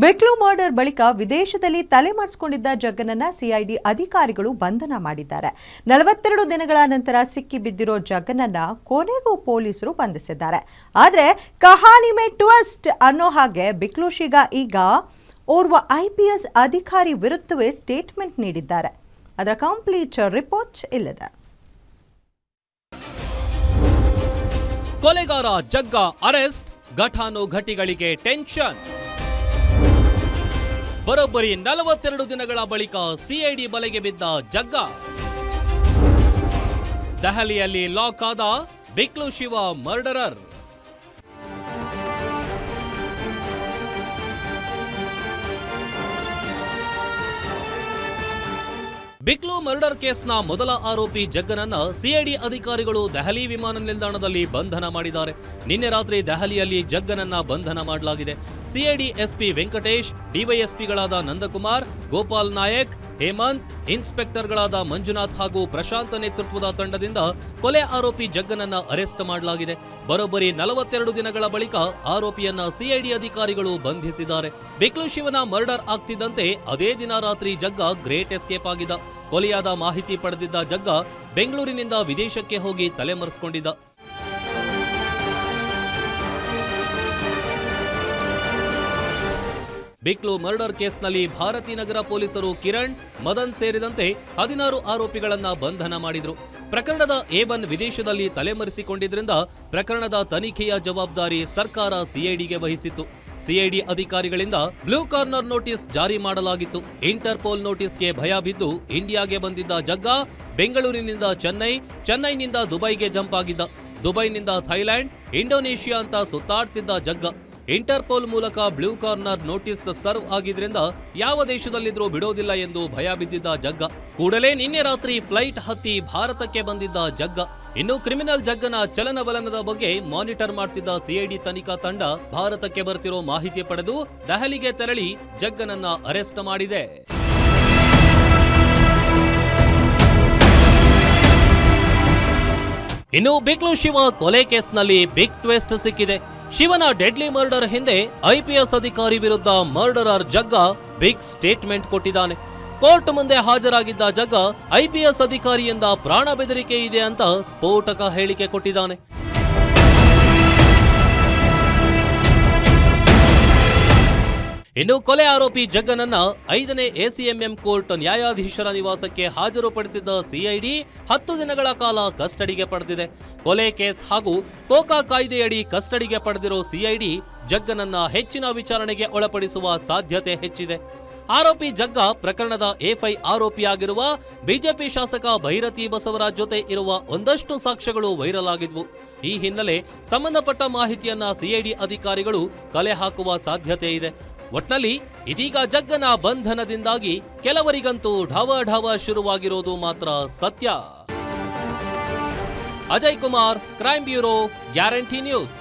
ಬೆಕ್ಲು murder ಬಳಿಕ ವಿದೇಶದಲ್ಲಿ ತಲೆಮರೆಸಿಕೊಂಡಿದ್ದ ಜಗ್ಗನನ್ನ CID ಅಧಿಕಾರಿಗಳು ಬಂಧನ ಮಾಡಿದ್ದಾರೆ. 42 ದಿನಗಳ ನಂತರ ಸಿಕ್ಕಿ ಬಿದ್ದಿರೋ ಜಗ್ಗನನ್ನ ಕೊನೆಗೂ ಪೊಲೀಸರು ಬಂಧಿಸಿದ್ದಾರೆ. ಆದರೆ ಕಹಾನಿ ಮೇ ಟ್ವಿಸ್ಟ್ ಅನ್ನೋ ಹಾಗೆ ಬಿಕ್ಲುಶೀಗ ಈಗ ಓರ್ವ IPS ಅಧಿಕಾರಿ ವಿರುದ್ಧವೇ ಸ್ಟೇಟ್ಮೆಂಟ್ ನೀಡಿದ್ದಾರೆ. ಅದರ ಕಂಪ್ಲೀಟ್ ರಿಪೋರ್ಟ್ ಇಲ್ಲಿದೆ. ಕೊಲೆಗಾರ ಜಗ್ಗ ಅರೆಸ್ಟ್, ಘಟಾನುಘಟಿಗಳಿಗೆ ಟೆನ್ಷನ್. ಬರೋಬ್ಬರಿ 42 ದಿನಗಳ ಬಳಿಕ ಸಿಐಡಿ ಬಲೆಗೆ ಬಿದ್ದ ಜಗ್ಗ. ದೆಹಲಿಯಲ್ಲಿ ಲಾಕ್ ಆದ ಬಿಕ್ಲು ಶಿವ ಮರ್ಡರರ್. ಬಿಕ್ಲು ಮರ್ಡರ್ ಕೇಸ್ನ ಮೊದಲ ಆರೋಪಿ ಜಗ್ಗನನ್ನ ಸಿಐಡಿ ಅಧಿಕಾರಿಗಳು ದೆಹಲಿ ವಿಮಾನ ನಿಲ್ದಾಣದಲ್ಲಿ ಬಂಧನ ಮಾಡಿದ್ದಾರೆ. ನಿನ್ನೆ ರಾತ್ರಿ ದೆಹಲಿಯಲ್ಲಿ ಜಗ್ಗನನ್ನ ಬಂಧನ ಮಾಡಲಾಗಿದೆ. ಸಿಐಡಿ ಎಸ್ಪಿ ವೆಂಕಟೇಶ್, ಡಿವೈಎಸ್ಪಿಗಳಾದ ನಂದಕುಮಾರ್, ಗೋಪಾಲ್ ನಾಯಕ್, ಹೇಮಂತ್, ಇನ್ಸ್ಪೆಕ್ಟರ್ಗಳಾದ ಮಂಜುನಾಥ್ ಹಾಗೂ ಪ್ರಶಾಂತ್ ನೇತೃತ್ವದ ತಂಡದಿಂದ ಕೊಲೆ ಆರೋಪಿ ಜಗ್ಗನನ್ನ ಅರೆಸ್ಟ್ ಮಾಡಲಾಗಿದೆ. ಬರೋಬ್ಬರಿ 42 ದಿನಗಳ ಬಳಿಕ ಆರೋಪಿಯನ್ನ ಸಿಐಡಿ ಅಧಿಕಾರಿಗಳು ಬಂಧಿಸಿದ್ದಾರೆ. ಬಿಕ್ಲು ಶಿವನ ಮರ್ಡರ್ ಆಗ್ತಿದ್ದಂತೆ ಅದೇ ದಿನ ರಾತ್ರಿ ಜಗ್ಗ ಗ್ರೇಟ್ ಎಸ್ಕೇಪ್ ಆಗಿದ್ದ. ಕೊಲೆಯಾದ ಮಾಹಿತಿ ಪಡೆದಿದ್ದ ಜಗ್ಗ ಬೆಂಗಳೂರಿನಿಂದ ವಿದೇಶಕ್ಕೆ ಹೋಗಿ ತಲೆಮರೆಸಿಕೊಂಡಿದ್ದ. ಬಿಕ್ಲು ಮರ್ಡರ್ ಕೇಸ್ನಲ್ಲಿ ಭಾರತೀನಗರ ಪೊಲೀಸರು ಕಿರಣ್, ಮದನ್ ಸೇರಿದಂತೆ 16 ಆರೋಪಿಗಳನ್ನ ಬಂಧನ ಮಾಡಿದ್ರು. ಪ್ರಕರಣದ A1 ವಿದೇಶದಲ್ಲಿ ತಲೆಮರೆಸಿಕೊಂಡಿದ್ರಿಂದ ಪ್ರಕರಣದ ತನಿಖೆಯ ಜವಾಬ್ದಾರಿ ಸರ್ಕಾರ ಸಿಐಡಿಗೆ ವಹಿಸಿತ್ತು. ಸಿಐಡಿ ಅಧಿಕಾರಿಗಳಿಂದ ಬ್ಲೂ ಕಾರ್ನರ್ ನೋಟಿಸ್ ಜಾರಿ ಮಾಡಲಾಗಿತ್ತು. ಇಂಟರ್ಪೋಲ್ ನೋಟಿಸ್ಗೆ ಭಯ ಬಿದ್ದು ಇಂಡಿಯಾಗೆ ಬಂದಿದ್ದ ಜಗ್ಗ ಬೆಂಗಳೂರಿನಿಂದ ಚೆನ್ನೈ, ಚೆನ್ನೈನಿಂದ ದುಬೈಗೆ ಜಂಪ್ ಆಗಿದ್ದ. ದುಬೈನಿಂದ ಥೈಲ್ಯಾಂಡ್, ಇಂಡೋನೇಷಿಯಾ ಅಂತ ಸುತ್ತಾಡ್ತಿದ್ದ ಜಗ್ಗ. ಇಂಟರ್ಪೋಲ್ ಮೂಲಕ ಬ್ಲೂ ಕಾರ್ನರ್ ನೋಟಿಸ್ ಸರ್ವ್ ಆಗಿದ್ರಿಂದ ಯಾವ ದೇಶದಲ್ಲಿದ್ರೂ ಬಿಡೋದಿಲ್ಲ ಎಂದು ಭಯ ಬಿದ್ದಿದ್ದ ಜಗ್ಗ ಕೂಡಲೇ ನಿನ್ನೆ ರಾತ್ರಿ ಫ್ಲೈಟ್ ಹತ್ತಿ ಭಾರತಕ್ಕೆ ಬಂದಿದ್ದ ಜಗ್ಗ. ಇನ್ನು ಕ್ರಿಮಿನಲ್ ಜಗ್ಗನ ಚಲನವಲನದ ಬಗ್ಗೆ ಮಾನಿಟರ್ ಮಾಡ್ತಿದ್ದ ಸಿಐಡಿ ತನಿಖಾ ತಂಡ ಭಾರತಕ್ಕೆ ಬರ್ತಿರೋ ಮಾಹಿತಿ ಪಡೆದು ದೆಹಲಿಗೆ ತೆರಳಿ ಜಗ್ಗನನ್ನ ಅರೆಸ್ಟ್ ಮಾಡಿದೆ. ಇನ್ನು ಬಿಕ್ಲು ಶಿವ ಕೊಲೆ ಕೇಸ್ನಲ್ಲಿ ಬಿಗ್ ಟ್ವಿಸ್ಟ್ ಸಿಕ್ಕಿದೆ. ಶಿವನ ಡೆಡ್ಲಿ ಮರ್ಡರ್ ಹಿಂದೆ IPS ಅಧಿಕಾರಿ ವಿರುದ್ಧ ಮರ್ಡರರ್ ಜಗ್ಗ ಬಿಗ್ ಸ್ಟೇಟ್ಮೆಂಟ್ ಕೊಟ್ಟಿದ್ದಾನೆ. ಕೋರ್ಟ್ ಮುಂದೆ ಹಾಜರಾಗಿದ್ದ ಜಗ್ಗ IPS ಅಧಿಕಾರಿಯಿಂದ ಪ್ರಾಣ ಬೆದರಿಕೆ ಇದೆ ಅಂತ ಸ್ಫೋಟಕ ಹೇಳಿಕೆ ಕೊಟ್ಟಿದ್ದಾನೆ. ಇನ್ನು ಕೊಲೆ ಆರೋಪಿ ಜಗ್ಗನನ್ನ 5ನೇ ACMM ಕೋರ್ಟ್ ನ್ಯಾಯಾಧೀಶರ ನಿವಾಸಕ್ಕೆ ಹಾಜರುಪಡಿಸಿದ್ದ ಸಿಐಡಿ 10 ದಿನಗಳ ಕಾಲ ಕಸ್ಟಡಿಗೆ ಪಡೆದಿದೆ. ಕೊಲೆ ಕೇಸ್ ಹಾಗೂ ಕೋಕಾ ಕಾಯ್ದೆಯಡಿ ಕಸ್ಟಡಿಗೆ ಪಡೆದಿರೋ ಸಿಐಡಿ ಜಗ್ಗನನ್ನ ಹೆಚ್ಚಿನ ವಿಚಾರಣೆಗೆ ಒಳಪಡಿಸುವ ಸಾಧ್ಯತೆ ಹೆಚ್ಚಿದೆ. ಆರೋಪಿ ಜಗ್ಗ ಪ್ರಕರಣದ A5 ಆರೋಪಿಯಾಗಿರುವ ಬಿಜೆಪಿ ಶಾಸಕ ಭೈರತಿ ಬಸವರಾಜ್ ಜೊತೆ ಇರುವ ಒಂದಷ್ಟು ಸಾಕ್ಷ್ಯಗಳು ವೈರಲ್ ಆಗಿದ್ವು. ಈ ಹಿನ್ನೆಲೆ ಸಂಬಂಧಪಟ್ಟ ಮಾಹಿತಿಯನ್ನ ಸಿಐಡಿ ಅಧಿಕಾರಿಗಳು ಕಲೆ ಹಾಕುವ ಸಾಧ್ಯತೆ ಇದೆ. ಒಟ್ನಲ್ಲಿ ಇದೀಗ ಜಗ್ಗನ ಬಂಧನದಿಂದಾಗಿ ಕೆಲವರಿಗಂತೂ ಢವ ಶುರುವಾಗಿರೋದು ಮಾತ್ರ ಸತ್ಯ. Ajay Kumar, crime bureau, guarantee news.